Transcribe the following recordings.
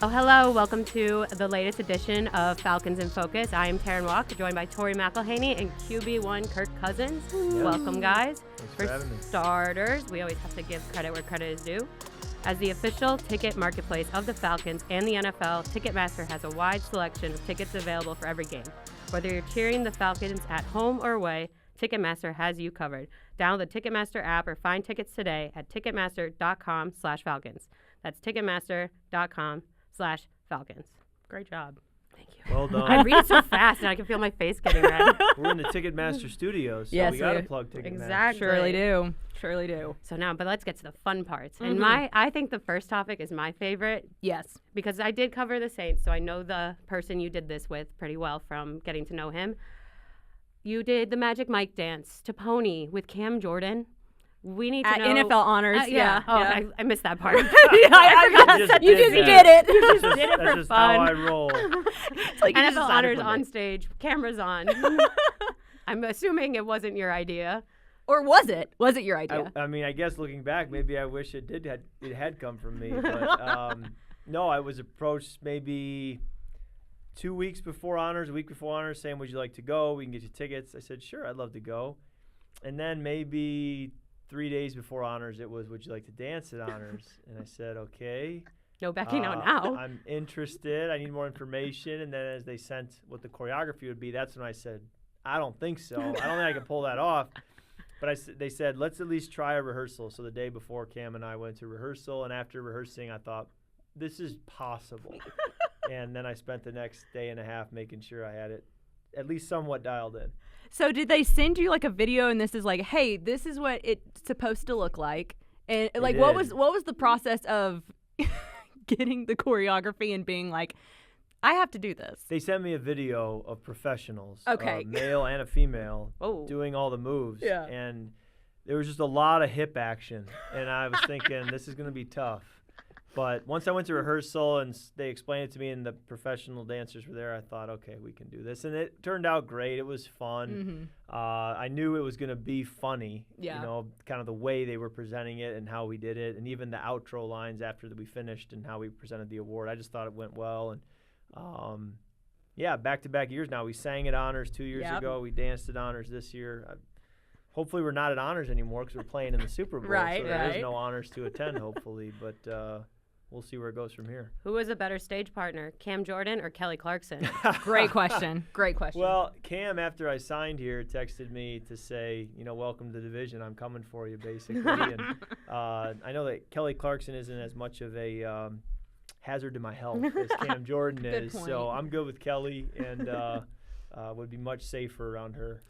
Oh, hello. Welcome to the latest edition of Falcons in Focus. I am Terrin, Waack, joined by Tori, McElhaney, and QB1 Kirk Cousins. Yes. Welcome, guys. Thanks for having me. Starters, we always have to give credit where credit is due. As the official ticket marketplace of the Falcons and the NFL, Ticketmaster has a wide selection of tickets available for every game. Whether you're cheering the Falcons at home or away, Ticketmaster has you covered. Download the Ticketmaster app or find tickets today at Ticketmaster.com/Falcons. That's Ticketmaster.com/Falcons. Great job. Thank you. Well done. I read so fast and I can feel my face getting red. We're in the Ticketmaster studios, so Yes, we got to we- plug Ticketmaster. Exactly. Surely do. So now, but let's get to the fun parts. And I think the first topic is my favorite Yes. because I did cover the Saints, so I know the person you did this with pretty well from getting to know him. You did the Magic Mike dance to Pony with Cam Jordan. We need to At know NFL honors. yeah. Oh, yeah. I missed that part. I forgot. You just did it. You just did it That's for just fun. how I roll. It's like you just NFL decided honors one on day. stage, cameras on. I'm assuming it wasn't your idea. Or was it? Was it your idea? I mean, I guess looking back, maybe I wish it had come from me. But no, I was approached maybe 2 weeks before honors, a week before honors, saying, "Would you like to go? We can get you tickets." I said, "Sure, I'd love to go." And then maybe 3 days before honors, it was, "Would you like to dance at honors?" And I said, "Okay." No backing out now. I'm interested. I need more information. And then as they sent what the choreography would be, that's when I said, "I don't think so. I don't think I can pull that off." But they said, "Let's at least try a rehearsal." So the day before, Cam and I went to rehearsal. And after rehearsing, I thought, this is possible. And then I spent the next day and a half making sure I had it at least somewhat dialed in. So did they send you like a video and this is like, hey, this is what it's supposed to look like? And like what did. was the process of getting the choreography and being like, I have to do this? They sent me a video of professionals, Okay. a male and a female, Oh. doing all the moves. Yeah. And there was just a lot of hip action. And I was thinking, this is going to be tough. But once I went to rehearsal and they explained it to me and the professional dancers were there, I thought, okay, we can do this. And it turned out great. It was fun. I knew it was going to be funny, Yeah. you know, kind of the way they were presenting it and how we did it. And even the outro lines after we finished and how we presented the award. I just thought it went well. And, yeah, back-to-back years now. We sang at Honors 2 years Yep. ago. We danced at Honors this year. Hopefully we're not at Honors anymore because we're playing in the Super Bowl. Right, so there is right. no Honors to attend, hopefully. But we'll see where it goes from here. Who was a better stage partner, Cam Jordan or Kelly Clarkson? Great question. Great question. Well, Cam, after I signed here, texted me to say, you know, welcome to the division. I'm coming for you, basically. And I know that Kelly Clarkson isn't as much of a hazard to my health as Cam Jordan Good is. point. So I'm good with Kelly and would be much safer around her.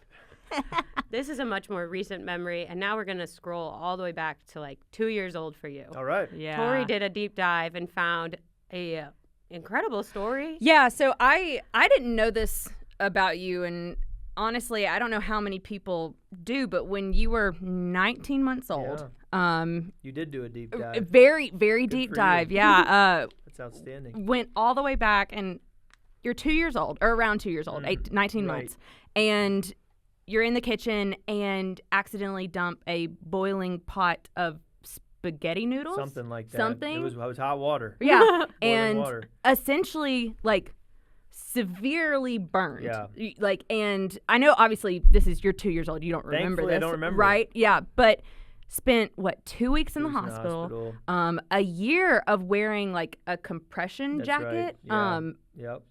This is a much more recent memory, and now we're going to scroll all the way back to like 2 years old for you. All right. yeah. Tori did a deep dive and found a incredible story. Yeah, so I didn't know this about you, and honestly, I don't know how many people do, but when you were 19 months old, You did do a deep dive. very, very Good deep for dive, you. yeah, That's outstanding. went all the way back, and you're 2 years old, or around 2 years old, 19 right. months, and you're in the kitchen and accidentally dump a boiling pot of spaghetti noodles. Something like that. Something? It was hot water. Yeah, Boiling and water. essentially like severely burned. Yeah. Like, and I know obviously this is you're 2 years old. You don't remember Thankfully, I this, don't remember right? Yeah, but spent what 2 weeks in the 2 weeks in the hospital. hospital. A year of wearing like a compression That's jacket. right. Yeah. Yep.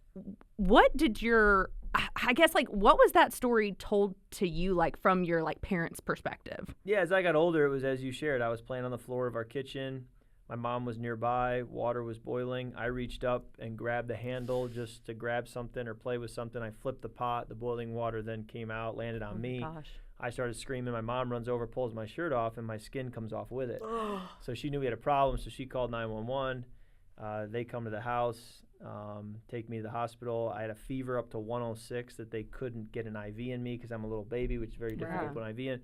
What did your I guess like what was that story told to you like from your like parents' perspective? Yeah, as I got older, it was as you shared. I was playing on the floor of our kitchen. My mom was nearby. Water was boiling. I reached up and grabbed the handle just to grab something or play with something. I flipped the pot. The boiling water then came out, landed on me. Gosh. I started screaming. My mom runs over, pulls my shirt off, and my skin comes off with it. So she knew we had a problem, so she called 911. They come to the house, take me to the hospital. I had a fever up to 106 that they couldn't get an IV in me because I'm a little baby, which is very difficult to put an IV in.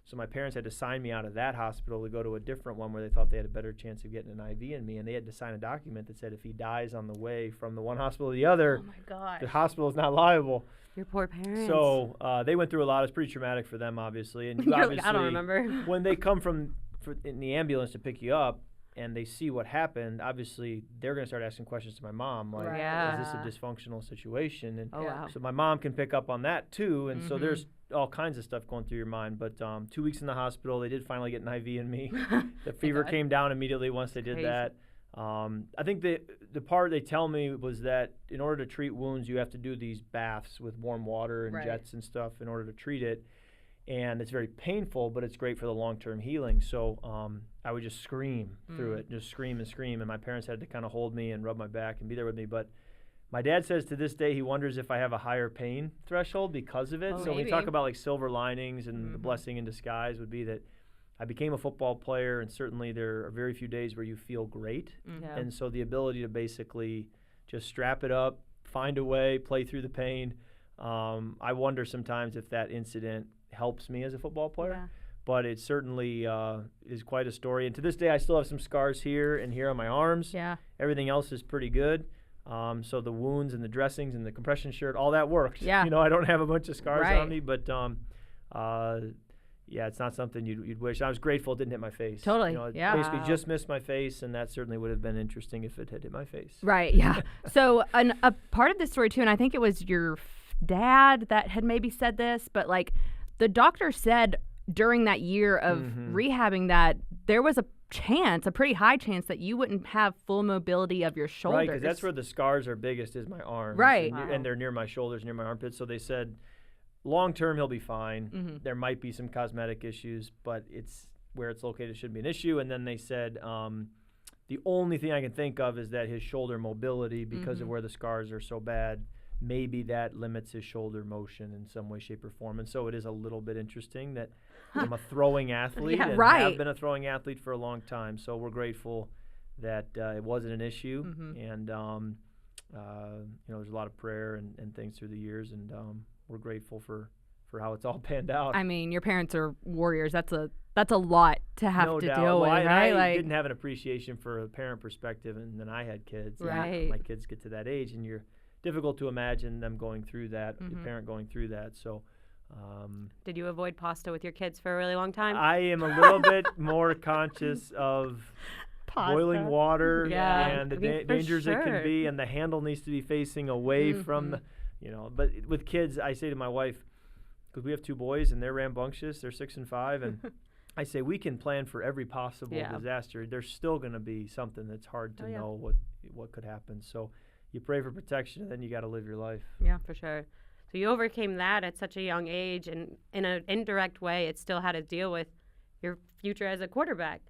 So my parents had to sign me out of that hospital to go to a different one where they thought they had a better chance of getting an IV in me. And they had to sign a document that said if he dies on the way from the one hospital to the other, Oh my god. the hospital is not liable. Your poor parents. So they went through a lot. It's pretty traumatic for them, obviously. And you You're like, obviously, I don't remember. when they come in the ambulance to pick you up, and they see what happened, obviously they're going to start asking questions to my mom, like, Right. is this a dysfunctional situation? And Oh, wow. so my mom can pick up on that too, and so there's all kinds of stuff going through your mind. But 2 weeks in the hospital, they did finally get an IV in me. The fever God. came down immediately once they did Crazy. that. I think the part they tell me was that in order to treat wounds, you have to do these baths with warm water and Right. jets and stuff in order to treat it. And it's very painful, but it's great for the long-term healing. So I would just scream through it, just scream and scream. And my parents had to kind of hold me and rub my back and be there with me. But my dad says to this day he wonders if I have a higher pain threshold because of it. Oh, so we maybe. talk about like silver linings, and the blessing in disguise would be that I became a football player, and certainly there are very few days where you feel great. Yeah. And so the ability to basically just strap it up, find a way, play through the pain. I wonder sometimes if that incident helps me as a football player. Yeah. But it certainly is quite a story. And to this day, I still have some scars here and here on my arms. Yeah. Everything else is pretty good. So the wounds and the dressings and the compression shirt, all that worked. Yeah. You know, I don't have a bunch of scars Right. on me, but yeah, it's not something you'd wish. I was grateful it didn't hit my face. Totally, You know, it yeah. basically Wow. just missed my face, and that certainly would have been interesting if it had hit my face. Right, yeah. So a part of this story too, and I think it was your dad that had maybe said this, but like the doctor said during that year of rehabbing that there was a chance, a pretty high chance, that you wouldn't have full mobility of your shoulders. Right, because that's where the scars are biggest is my arms. Right. And, Wow. and they're near my shoulders, near my armpits. So they said long term he'll be fine. There might be some cosmetic issues, but it's where it's located shouldn't be an issue. And then they said the only thing I can think of is that his shoulder mobility, because of where the scars are so bad, maybe that limits his shoulder motion in some way, shape, or form. And so it is a little bit interesting that I'm a throwing athlete Yeah. and Right. have been a throwing athlete for a long time. So we're grateful that it wasn't an issue. And, you know, there's a lot of prayer and things through the years. And we're grateful for how it's all panned out. I mean, your parents are warriors. That's a lot to have No to doubt. deal Well, with, I right? didn't have an appreciation for a parent perspective, and then I had kids. and Right. My kids get to that age, and you're difficult to imagine them going through that, your parent going through that. So Did you avoid pasta with your kids for a really long time? I am a little bit more conscious of boiling water Yeah. and the I mean, for dangers it can sure. be, and the handle needs to be facing away from the, you know. But with kids, I say to my wife, because we have two boys and they're rambunctious, they're 6 and 5, and I say we can plan for every possible Yeah. disaster. There's still going to be something that's hard to Oh, yeah. know what could happen. So you pray for protection, and then you got to live your life. Yeah, for sure. So you overcame that at such a young age, and in an indirect way, it still had to deal with your future as a quarterback.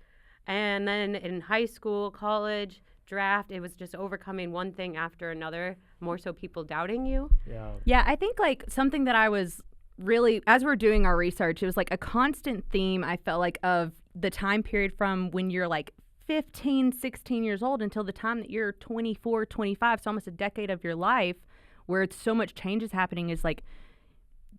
And then in high school, college, draft, it was just overcoming one thing after another, more so people doubting you. Yeah. Yeah, I think like something that I was really, as we're doing our research, it was like a constant theme, I felt like, of the time period from when you're like 15, 16 years old until the time that you're 24, 25, so almost a decade of your life where it's so much change is happening, is like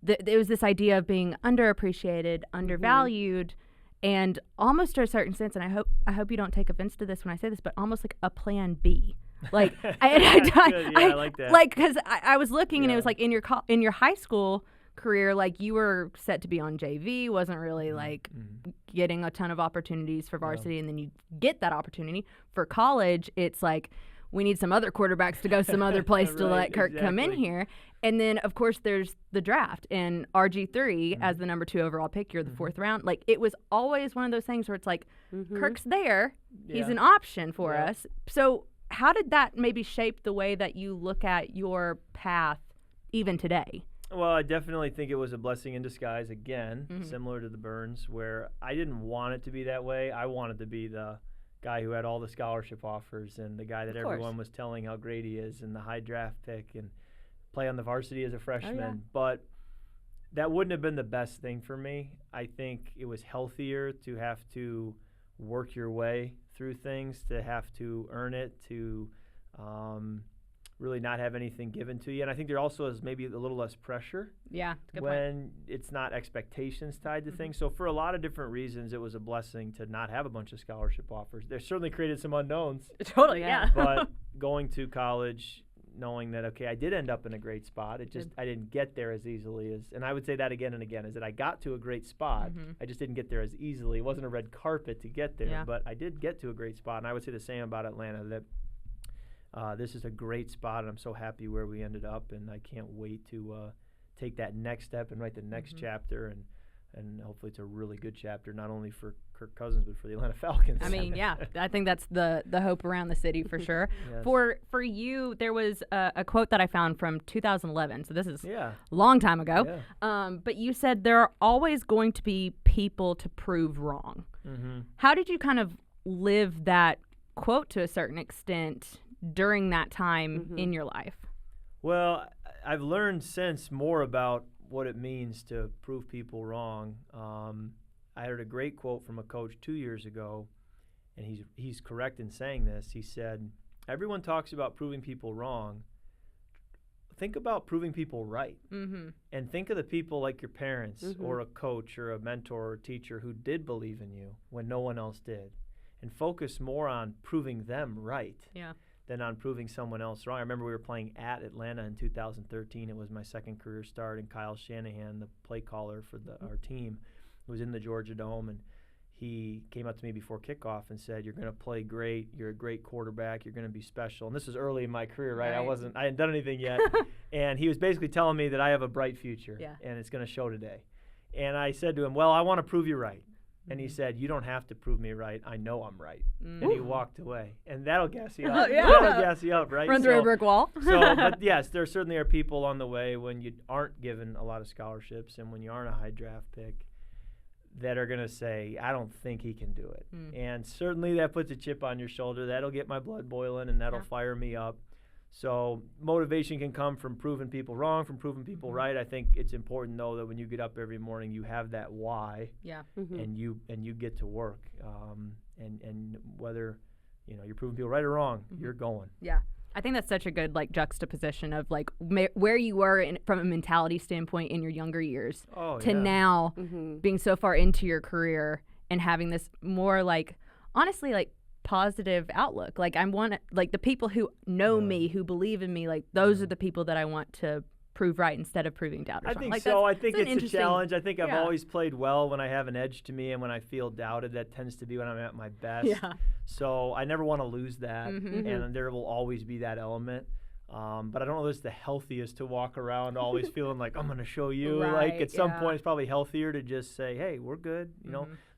there was this idea of being underappreciated, undervalued, and almost to a certain sense, and I hope you don't take offense to this when I say this, but almost like a plan B. Like That's good. Yeah, I like that. Like, because I was looking and it Yeah. was like in your high school career, like you were set to be on JV, wasn't really like getting a ton of opportunities for varsity, and then you get that opportunity for college. It's like, we need some other quarterbacks to go some other place to Right, let Kirk come in exactly. here. And then, of course, there's the draft, and RG3 as the number 2 overall pick, you're the 4th round. Like, it was always one of those things where it's like, Kirk's there, he's Yeah. an option for Yeah. us. So how did that maybe shape the way that you look at your path even today? Well, I definitely think it was a blessing in disguise, again, similar to the Burns, where I didn't want it to be that way. I wanted to be the guy who had all the scholarship offers and the guy that Of course. everyone was telling how great he is and the high draft pick and play on the varsity as a freshman. yeah. But that wouldn't have been the best thing for me. I think it was healthier to have to work your way through things, to have to earn it, to really not have anything given to you. And I think there also is maybe a little less pressure Yeah, when it's not expectations tied to things. So for a lot of different reasons, it was a blessing to not have a bunch of scholarship offers. They certainly created some unknowns, Totally, Yeah. but going to college, knowing that, okay, I did end up in a great spot. It just, I didn't get there as easily as, and I would say that again and again, is that I got to a great spot. I just didn't get there as easily. It wasn't a red carpet to get there, but I did get to a great spot. And I would say the same about Atlanta, that this is a great spot, and I'm so happy where we ended up, and I can't wait to take that next step and write the next chapter, and hopefully it's a really good chapter, not only for Kirk Cousins, but for the Atlanta Falcons. I mean, yeah, I think that's the hope around the city for sure. Yes. For you, there was a quote that I found from 2011, so this is a long time ago. But you said there are always going to be people to prove wrong. How did you kind of live that quote to a certain extent during that time in your life? Well, I've learned since more about what it means to prove people wrong. I heard a great quote from a coach 2 years ago, and he's correct in saying this. He said, everyone talks about proving people wrong. Think about proving people right. And think of the people like your parents or a coach or a mentor or teacher who did believe in you when no one else did. And focus more on proving them right than on proving someone else wrong. I remember we were playing at Atlanta in 2013. It was my second career start, and Kyle Shanahan, the play caller for our team, was in the Georgia Dome, and he came up to me before kickoff and said, "You're going to play great. You're a great quarterback. You're going to be special." And this was early in my career, right? I hadn't done anything yet. And he was basically telling me that I have a bright future, and it's going to show today. And I said to him, "Well, I want to prove you right." And he said, "You don't have to prove me right. I know I'm right." And he walked away. And that'll gas you up. That'll gas you up, right? Run through a brick wall. But yes, there certainly are people on the way when you aren't given a lot of scholarships and when you aren't a high draft pick that are going to say, "I don't think he can do it." And certainly that puts a chip on your shoulder. That'll get my blood boiling, and that'll fire me up. So motivation can come from proving people wrong, from proving people right. I think it's important, though, that when you get up every morning, you have that why, and you get to work. And whether you're proving people right or wrong, you're going. Yeah, I think that's such a good juxtaposition of where you were from a mentality standpoint in your younger years to now being so far into your career and having this more honestly positive outlook. I'm the people who know me, who believe in me, those are the people that I want to prove right instead of proving doubters wrong. I think so. I think it's a challenge. I think I've always played well when I have an edge to me, and when I feel doubted, that tends to be when I'm at my best. So I never want to lose that, and there will always be that element. But I don't know if it's the healthiest to walk around always feeling like I'm going to show you. At some point, it's probably healthier to just say, "Hey, we're good,"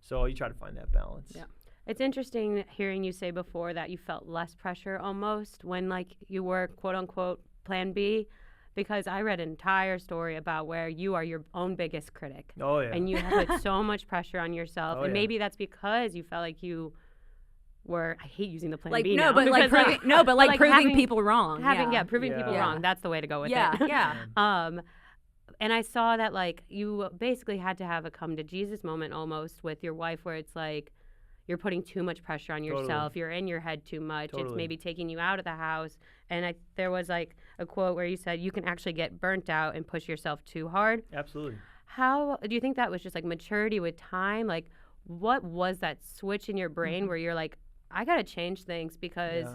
So you try to find that balance. Yeah. It's interesting hearing you say before that you felt less pressure almost when you were quote unquote plan B, because I read an entire story about where you are your own biggest critic. Oh yeah. And you have put so much pressure on yourself, and maybe that's because you felt like you were. I hate using the plan B now. Proving people wrong. Proving people wrong. That's the way to go with it. And I saw that you basically had to have a come to Jesus moment almost with your wife, where it's you're putting too much pressure on yourself. You're in your head too much. It's maybe taking you out of the house. And there was a quote where you said you can actually get burnt out and push yourself too hard. Absolutely. How do you think that was just maturity with time? What was that switch in your brain where you're I got to change things because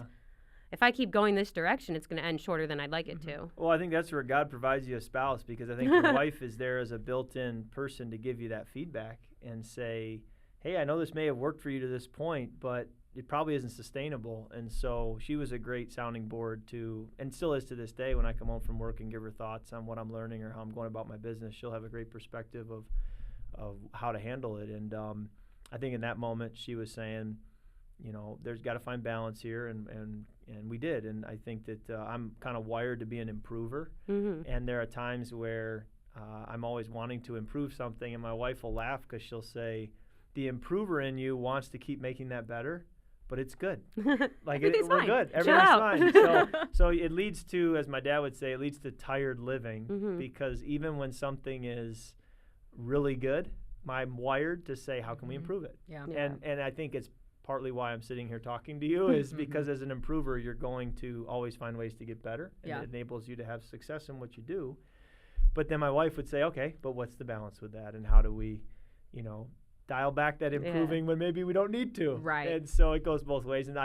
if I keep going this direction, it's going to end shorter than I'd like it to. Well, I think that's where God provides you a spouse, because I think your wife is there as a built-in person to give you that feedback and say, "Hey, I know this may have worked for you to this point, but it probably isn't sustainable." And so she was a great sounding board and still is to this day. When I come home from work and give her thoughts on what I'm learning or how I'm going about my business, she'll have a great perspective of how to handle it. And I think in that moment she was saying, there's got to find balance here, and we did. And I think that I'm kind of wired to be an improver, and there are times where I'm always wanting to improve something, and my wife will laugh because she'll say, "The improver in you wants to keep making that better, but it's good. We're good. Everything's fine." So it leads to, as my dad would say, it leads to tired living, because even when something is really good, I'm wired to say, "How can we improve it?" And I think it's partly why I'm sitting here talking to you is because as an improver, you're going to always find ways to get better, and it enables you to have success in what you do. But then my wife would say, "Okay, but what's the balance with that, and how do we, dial back that improving when maybe we don't need to. Right. And so it goes both ways. And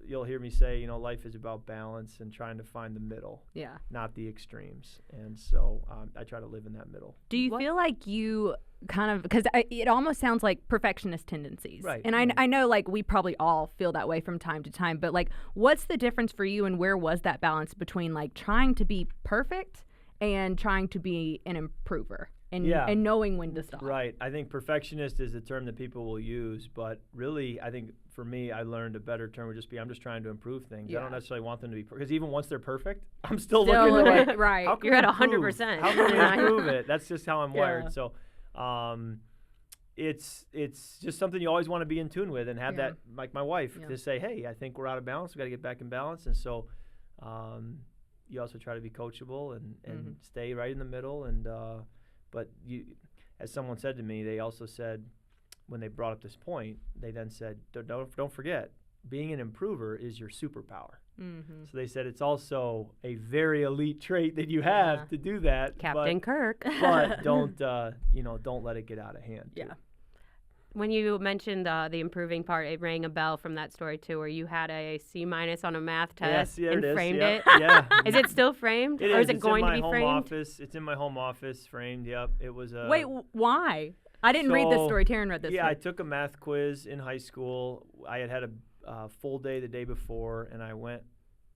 you'll hear me say, life is about balance and trying to find the middle, not the extremes. And so I try to live in that middle. Do you feel like you kind of, because it almost sounds like perfectionist tendencies. Right. And I know like we probably all feel that way from time to time, but like what's the difference for you and where was that balance between like trying to be perfect and trying to be an improver? And knowing when to stop. Right. I think perfectionist is a term that people will use, but really, I think for me, I learned a better term would just be I'm just trying to improve things. I don't necessarily want them to be because even once they're perfect, I'm still looking at like, right. How can You're at 100%. How can we improve it? That's just how I'm wired. So, it's just something you always want to be in tune with and have that, like my wife, to say, hey, I think we're out of balance. We got to get back in balance. And so, you also try to be coachable and stay right in the middle. And but you, as someone said to me, they also said when they brought up this point, they then said, don't forget, being an improver is your superpower. So they said it's also a very elite trait that you have to do that. Captain Kirk. But don't let it get out of hand. Yeah. When you mentioned the improving part, it rang a bell from that story too, where you had a C- on a math test and framed it. Yeah. Is it still framed, or is it it's going in to be my home framed? office. It's in my home office, framed. Yep. It was a. Wait, why? I didn't read this story. Terrin read this. Yeah, I took a math quiz in high school. I had a full day the day before, and I went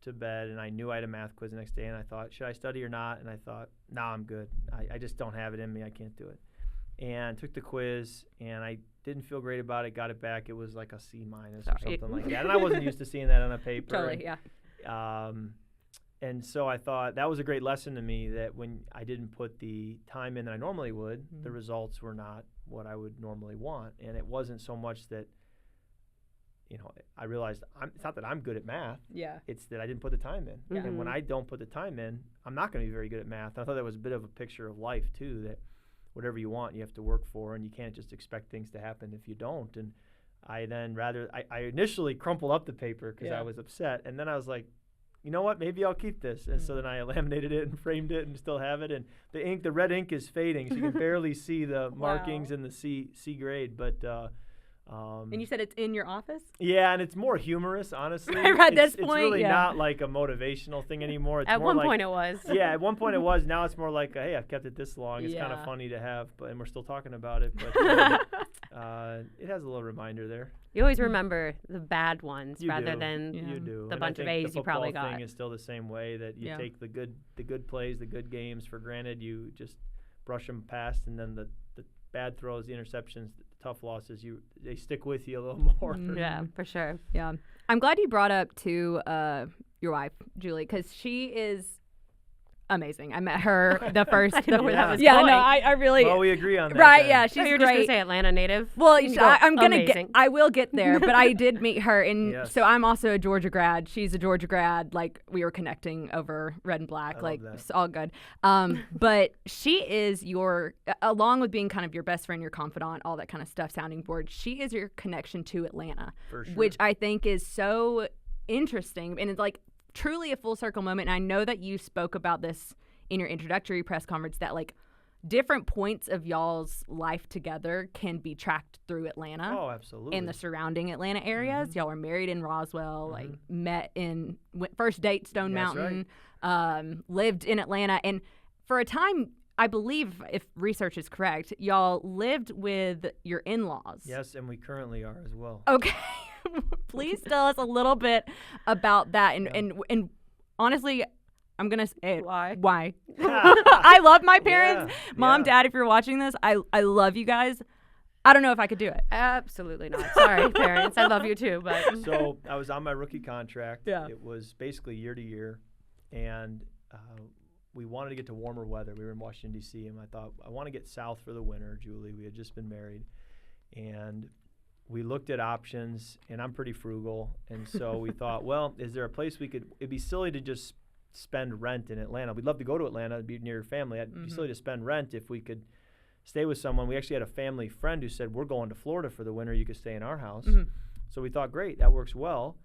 to bed, and I knew I had a math quiz the next day, and I thought, should I study or not? And I thought, nah, I'm good. I just don't have it in me. I can't do it. And took the quiz, and I didn't feel great about it. Got it back. It was like a C- or something like that. And I wasn't used to seeing that on a paper. Totally, yeah. And so I thought that was a great lesson to me that when I didn't put the time in that I normally would, the results were not what I would normally want. And it wasn't so much that, I realized it's not that I'm good at math. Yeah. It's that I didn't put the time in. Yeah. And when I don't put the time in, I'm not going to be very good at math. I thought that was a bit of a picture of life, too, that whatever you want, you have to work for, and you can't just expect things to happen if you don't. And I then I initially crumpled up the paper because I was upset, and then I was like, you know what, maybe I'll keep this. And so then I laminated it and framed it and still have it. And the red ink is fading, so you can barely see the markings and the C grade. But and you said it's in your office? Yeah, and it's more humorous, honestly. At this point, it's really not like a motivational thing anymore. It's at more one point it was. Yeah, at one point it was. Now it's more like, hey, I've kept it this long. It's kind of funny to have, and we're still talking about it. But it has a little reminder there. You always remember the bad ones rather do. than You do. the And bunch I of think A's you probably the football got. thing is still the same way, that you take the good plays, the good games for granted. You just brush them past, and then the bad throws, the interceptions, the tough losses, they stick with you a little more. Yeah, for sure. Yeah. I'm glad you brought up to your wife, Julie, because she is amazing. I met her the first. I didn't know where that was yeah, going. no, I really. Well, we agree on that. Right? then. Yeah, she's So you're great. just gonna say Atlanta native? Well, I'm gonna amazing. I will get there, but I did meet her, and Yes. so I'm also a Georgia grad. She's a Georgia grad. Like we were connecting over red and black. I like love that. it's all good. But she is along with being kind of your best friend, your confidant, all that kind of stuff, sounding board. She is your connection to Atlanta, For sure. which I think is so interesting, and it's like truly a full circle moment. And I know that you spoke about this in your introductory press conference, that like different points of y'all's life together can be tracked through Atlanta. Oh, absolutely. And the surrounding Atlanta areas. Y'all were married in Roswell, like met first date Stone That's Mountain, lived in Atlanta. And for a time, I believe, if research is correct, y'all lived with your in-laws. Yes, and we currently are as well. Okay. Please tell us a little bit about that. And honestly, I'm going to say why. I love my parents. Yeah, Mom, Dad, if you're watching this, I love you guys. I don't know if I could do it. Absolutely not. Sorry, parents. I love you too, but So I was on my rookie contract. Yeah. It was basically year to year, and we wanted to get to warmer weather. We were in Washington, D.C., and I thought, I want to get south for the winter, Julie. We had just been married, and we looked at options, and I'm pretty frugal, and so we thought, well, is there a place it'd be silly to just spend rent in Atlanta. We'd love to go to Atlanta, be near your family. It'd be silly to spend rent if we could stay with someone. We actually had a family friend who said, we're going to Florida for the winter. You could stay in our house. So we thought, great, that works well.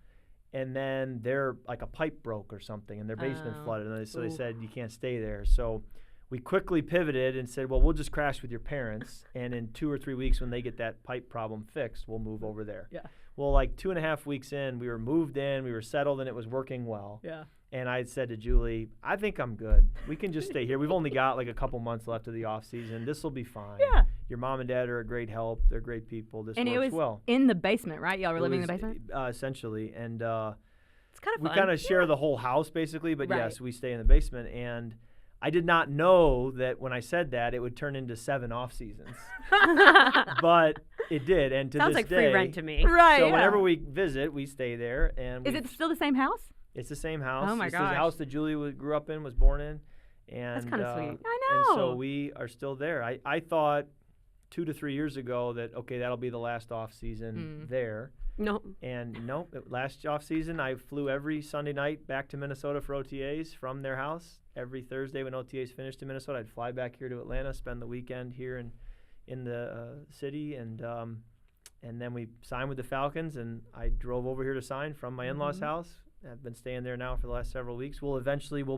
And then a pipe broke or something, and their basement flooded. And so they said, you can't stay there. So we quickly pivoted and said, well, we'll just crash with your parents, and in 2 or 3 weeks when they get that pipe problem fixed, we'll move over there. Yeah. Well, like 2.5 weeks in, we were moved in, we were settled, and it was working well. Yeah. And I said to Julie, I think I'm good. We can just stay here. We've only got like a couple months left of the off season. This will be fine. Yeah. Your mom and dad are a great help. They're great people. This And works it was well. in the basement, right? Y'all were living in the It was, basement? essentially. And It's kind of we fun. kind of share the whole house basically, but Right. yes, we stay in the basement. And I did not know that when I said that it would turn into 7 off seasons, but it did. And to Sounds this like day, free rent to me. Right. so yeah. whenever we visit, we stay there. And Is it still the same house? It's the same house. Oh my it's the gosh. house that Julie grew up in, was born in, and That's kinda sweet. I And so know. we are still there. I thought 2 to 3 years ago that okay, that'll be the last off season there. No. And nope, last off season I flew every Sunday night back to Minnesota for OTAs from their house. Every Thursday when OTAs finished in Minnesota, I'd fly back here to Atlanta, spend the weekend here in the city, and then we signed with the Falcons, and I drove over here to sign from my in-laws' house. I've been staying there now for the last several weeks. We'll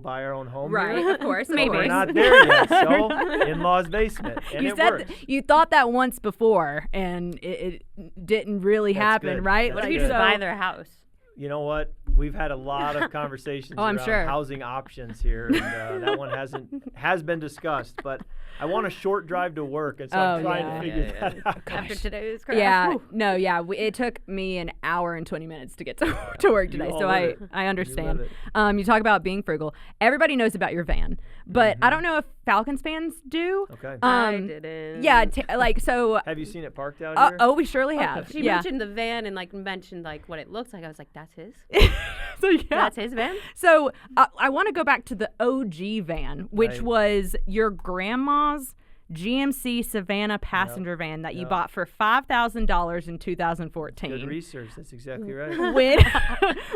buy our own home Right, here. of course. Maybe. We're not there yet, so in-laws' basement, and You it said works. you thought that once before, and it didn't really That's happen, good. right? That's What if Like, you just good. buy their house? You know what? We've had a lot of conversations Oh, I'm around sure. housing options here, and that one has been discussed. But I want a short drive to work, and so I'm Oh, trying yeah. to figure that out. After today's crash. Yeah, Whew. no, yeah. It took me an hour and 20 minutes to get to work You today, all so live it. I understand. You live it. You talk about being frugal. Everybody knows about your van, but I don't know if Falcons fans do. Okay. I didn't. Yeah, so. Have you seen it parked out here? Oh, we surely have. She yeah. mentioned the van and mentioned what it looks like. I was like, that's his. So yeah. That's his van. So I want to go back to the OG van, which Right. was your grandma's GMC Savannah passenger van that you Yep. bought for $5,000 in 2014. Good research. That's exactly right.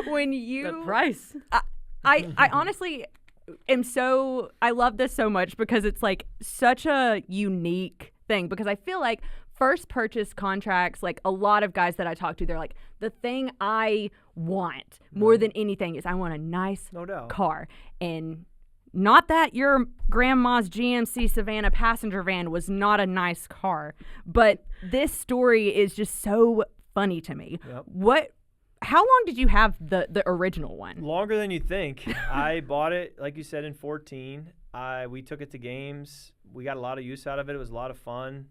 When you The price. I honestly am I love this so much because it's such a unique thing, because I feel like first purchase contracts, a lot of guys that I talk to, they're like, the thing I want more than anything is I want a nice No doubt. car. And not that your grandma's GMC Savannah passenger van was not a nice car, but this story is just so funny to me. Yep. How long did you have the original one? Longer than you think. I bought it, like you said, in 14. We took it to games. We got a lot of use out of it. It was a lot of fun.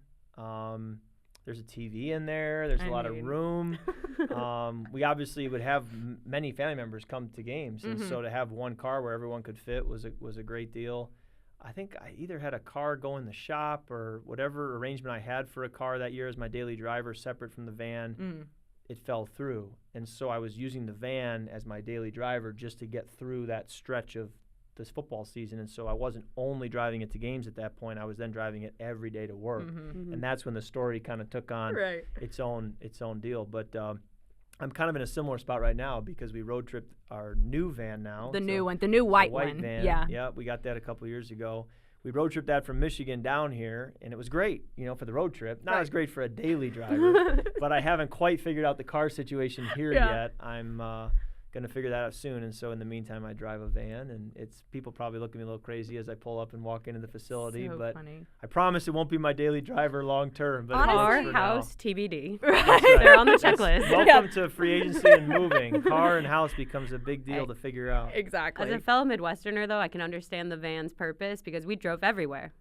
There's a TV in there. There's a lot of room. We obviously would have many family members come to games, and so to have one car where everyone could fit was a great deal. I think I either had a car go in the shop or whatever arrangement I had for a car that year as my daily driver, separate from the van. It fell through, and so I was using the van as my daily driver just to get through that stretch of this football season. And so I wasn't only driving it to games at that point. I was then driving it every day to work, and that's when the story kind of took on its own deal. But I'm kind of in a similar spot right now because we road tripped our new van now. The new one, the new white white one. van. Yeah. We got that a couple years ago. We road tripped that from Michigan down here, and it was great, for the road trip. Not as great for a daily driver, but I haven't quite figured out the car situation here yet. I'm going to figure that out soon, and so in the meantime, I drive a van, and people probably look at me a little crazy as I pull up and walk into the facility, So but funny. I promise it won't be my daily driver long term. But Car, it is for now. house, TBD. That's right. They're on the checklist. Welcome to free agency and moving. Car and house becomes a big deal to figure out. Exactly. As a fellow Midwesterner, though, I can understand the van's purpose because we drove everywhere.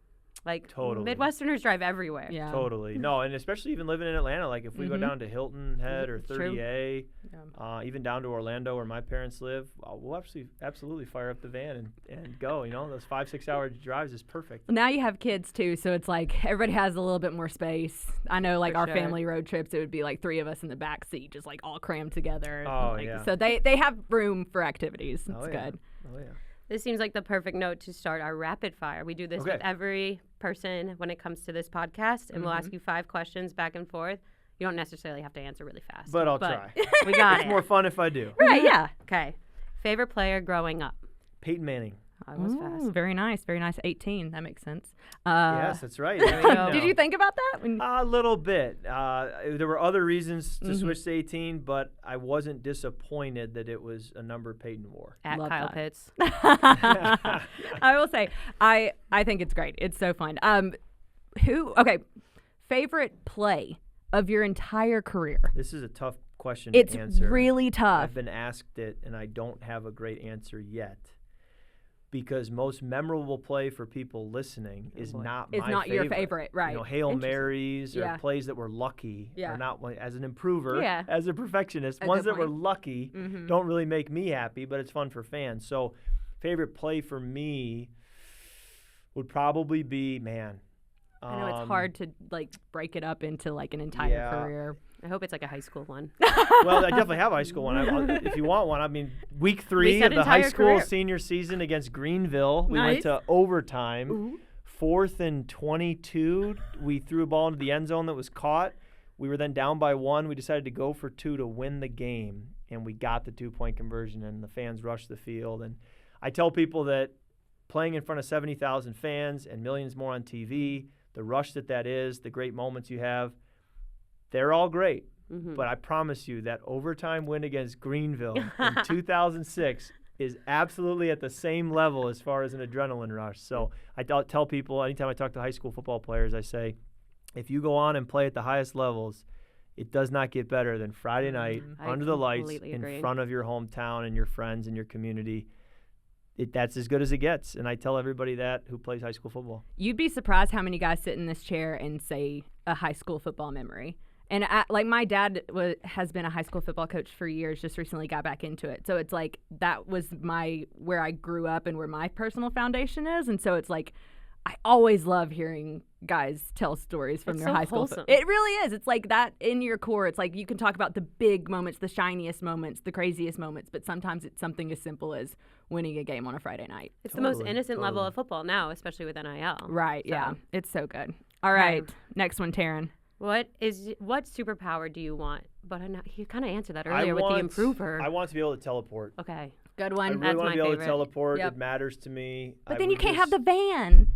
Totally. Midwesterners drive everywhere. Yeah. Totally. No, and especially even living in Atlanta, if we go down to Hilton Head or True. 30A, even down to Orlando where my parents live, we'll absolutely fire up the van and go. Those 5-6 hour drives is perfect. Now you have kids too, so it's everybody has a little bit more space. I know, For our sure. family road trips, it would be 3 of us in the back seat, just all crammed together. Oh, yeah. So they have room for activities. It's Oh, yeah. good. Oh, yeah. This seems like the perfect note to start our rapid fire. We do this Okay. with every person when it comes to this podcast, and we'll ask you 5 questions back and forth. You don't necessarily have to answer really fast. But I'll try. We got It's it. more fun if I do. Right, yeah. Okay. Favorite player growing up? Peyton Manning. I was fast. Very nice. Very nice. 18. That makes sense. Yes, that's right. Did you think about that? A little bit. There were other reasons to switch to 18, but I wasn't disappointed that it was a number Peyton wore. At Love Kyle that. Pitts. I will say, I think it's great. It's so fun. Favorite play of your entire career? This is a tough question It's to answer. really tough. I've been asked it, and I don't have a great answer yet. Because most memorable play for people listening is not It's my not favorite. your favorite, right. You know, Hail Interesting. Marys or Yeah. plays that were lucky Yeah. are not, as an improver, Yeah. as a perfectionist, A ones good that were point. lucky Mhm. don't really make me happy, but it's fun for fans. So favorite play for me would probably be, I know it's hard to break it up into an entire Yeah. career. I hope it's like a high school one. Well, I definitely have a high school one. If you want one, I mean, week 3 said of the high entire school career. senior season against Greenville, we went Nice. to overtime. Ooh. 4th and 22, we threw a ball into the end zone that was caught. We were then down by 1. We decided to go for 2 to win the game, and we got the 2-point conversion, and the fans rushed the field. And I tell people that playing in front of 70,000 fans and millions more on TV, the rush that is, the great moments you have, they're all great. Mm-hmm. But I promise you that overtime win against Greenville in 2006 is absolutely at the same level as far as an adrenaline rush. So I tell people anytime I talk to high school football players, I say, if you go on and play at the highest levels, it does not get better than Friday night I under the lights completely in agree. front of your hometown and your friends and your community. That's as good as it gets. And I tell everybody that who plays high school football. You'd be surprised how many guys sit in this chair and say a high school football memory. And my dad has been a high school football coach for years, just recently got back into it. So it's that was where I grew up and where my personal foundation is. And so it's I always love hearing guys tell stories from It's their so high school. wholesome. It really is. It's like that in your core. It's you can talk about the big moments, the shiniest moments, the craziest moments, but sometimes it's something as simple as winning a game on a Friday night. It's the most Totally, innocent level totally. of football now, especially with NIL. Right. So- Yeah. It's so good. All right. Next one, Terrin. What superpower do you want? But you kind of answered that earlier with the improver. I want to be able to teleport. Okay. Good I one. really That's want my to be able favorite. to teleport. Yep. It matters to me. But then you can't have the van.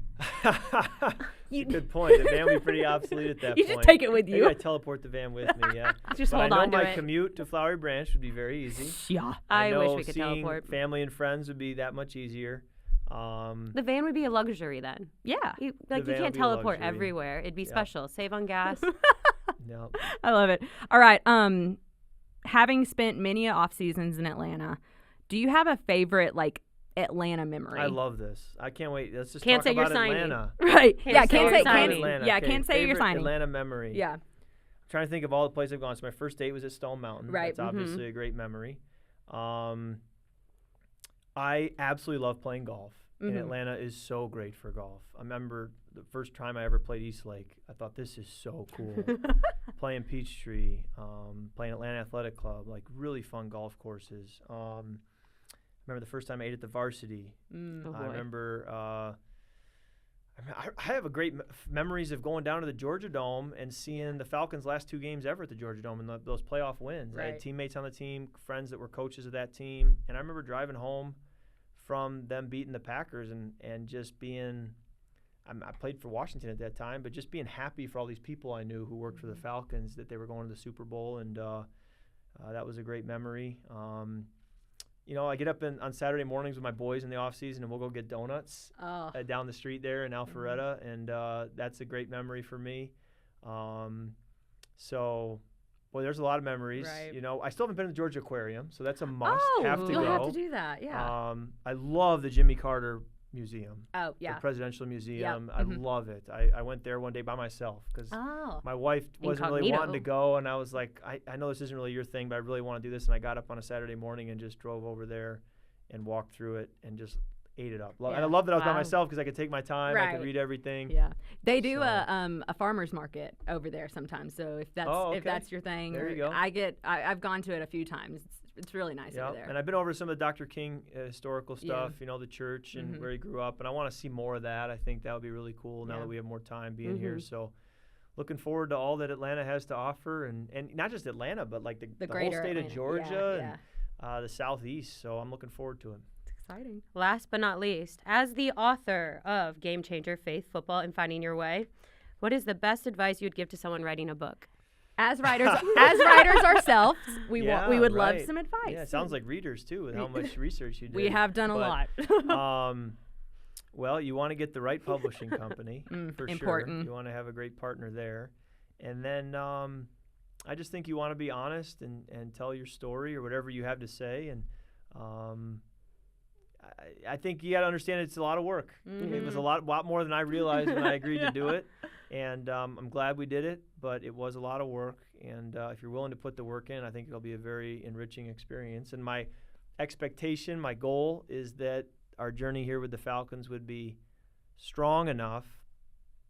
Good point. The van would be pretty obsolete at that You point. just take it with Maybe you. I teleport the van with me, yeah. Just but hold I know on to my it. commute to Flowery Branch would be very easy. Yeah. I know wish we could seeing teleport. family and friends would be that much easier. The van would be a luxury then. Yeah. You van can't would be a teleport luxury. everywhere. It'd be Yeah. special. Save on gas. No. I love it. All right. Having spent many off seasons in Atlanta, do you have a favorite Atlanta memory? I love this. I can't wait. Let's just Can't talk say you're about signing. Atlanta. Right. Can't Yeah. say Can't you're say. signing. Atlanta. Yeah. Okay, Can't say you're favorite signing. Atlanta memory. Yeah. I'm trying to think of all the places I've gone. So my first date was at Stone Mountain. Right. That's obviously a great memory. I absolutely love playing golf. And Atlanta is so great for golf. I remember the first time I ever played Eastlake. I thought, this is so cool. Playing Peachtree, playing Atlanta Athletic Club, really fun golf courses. I remember the first time I ate at the Varsity. Oh, I boy. remember I have a great memories of going down to the Georgia Dome and seeing the Falcons' last 2 games ever at the Georgia Dome and those playoff wins. I Right. had teammates on the team, friends that were coaches of that team, and I remember driving home from them beating the Packers and just being I played for Washington at that time, but just being happy for all these people I knew who worked for the Falcons that they were going to the Super Bowl, and that was a great memory. I get up on Saturday mornings with my boys in the off season, and we'll go get donuts down the street there in Alpharetta, and that's a great memory for me. Boy, there's a lot of memories. Right. I still haven't been to the Georgia Aquarium, so that's a must. Have to you'll go. have to do that. Yeah. I love the Jimmy Carter Museum. Oh yeah. The Presidential Museum. I Mhm. love it. I went there one day by myself because Oh. my wife wasn't really Incognito. wanting to go, and I was like, I know this isn't really your thing, but I really want to do this. And I got up on a Saturday morning and just drove over there and walked through it and just ate it up. And I Yeah. love that I was by Wow. myself because I could take my time. I Right. could read everything. Yeah, they do So- a farmers market over there sometimes. So if that's Oh, if okay. that's your thing, There you or go. I've gone to it a few times. It's really nice Yeah, over there. and I've been over some of the Dr. King historical Yeah. stuff, the church and Mhm. where he grew up, and I want to see more of that. I think that would be really cool now Yeah. that we have more time being here. Mhm. So looking forward to all that Atlanta has to offer, and not just Atlanta, but the whole greater state of Atlanta. Georgia Yeah. and the Southeast. So I'm looking forward to it. Exciting. Last but not least, as the author of Game Changer, Faith, Football, and Finding Your Way, what is the best advice you would give to someone writing a book? As writers ourselves, we would love some advice. Yeah, it sounds like readers too, with how much research you did. We have done a lot. Well, you want to get the right publishing company for important. sure. You want to have a great partner there, and then I just think you want to be honest and tell your story or whatever you have to say, and I think you got to understand it's a lot of work. It was a lot more than I realized when I agreed to do it, and I'm glad we did it, but it was a lot of work, and if you're willing to put the work in, I think it'll be a very enriching experience. And my expectation, my goal is that our journey here with the Falcons would be strong enough,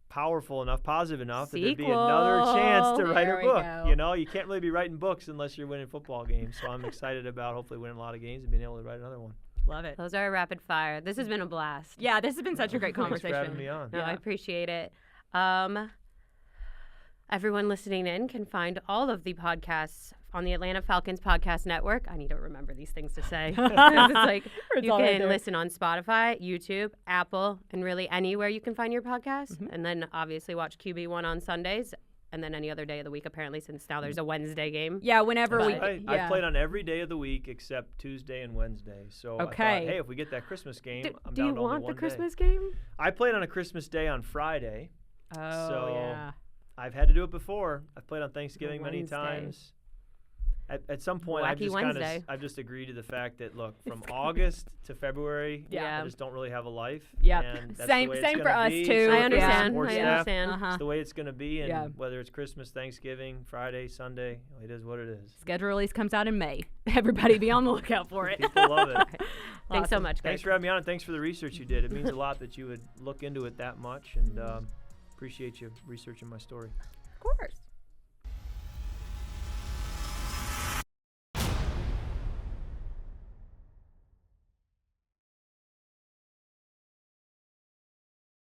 powerful enough, positive enough that there'd be another chance to write a book. Go. You know, you can't really be writing books unless you're winning football games. So I'm excited about hopefully winning a lot of games and being able to write another one. Love it. Those are a rapid fire. This has been a blast. Yeah, this has been such a great conversation. Thanks for having me on. No, I appreciate it. Everyone listening in can find all of the podcasts on the Atlanta Falcons Podcast Network. I need to remember these things to say. It's like you can listen on Spotify, YouTube, Apple, and really anywhere you can find your podcast. And then obviously watch QB1 on Sundays, and then any other day of the week apparently, since now there's a Wednesday game. Yeah, whenever I played on every day of the week except Tuesday and Wednesday. So I thought, hey, if we get that Christmas game, I'm do down you to only want one the Christmas day. game? I played on a Christmas day on Friday. Oh, so yeah. I've had to do it before. I've played on Thanksgiving many Wednesday. times. At some point, Wacky I've just agreed to the fact that, look, from August to February, Yeah. I just don't really have a life. Yep. And that's Same the way it's for gonna us, be. too. So I if there's understand. support I staff, understand. It's the way it's going to be, and Yeah. whether it's Christmas, Thanksgiving, Friday, Sunday, it is what it is. Schedule release comes out in May. Everybody be on the lookout for it. People love it. Thanks so much, guys. Thanks for having me on, and thanks for the research you did. It means a lot that you would look into it that much, and appreciate you researching my story. Of course.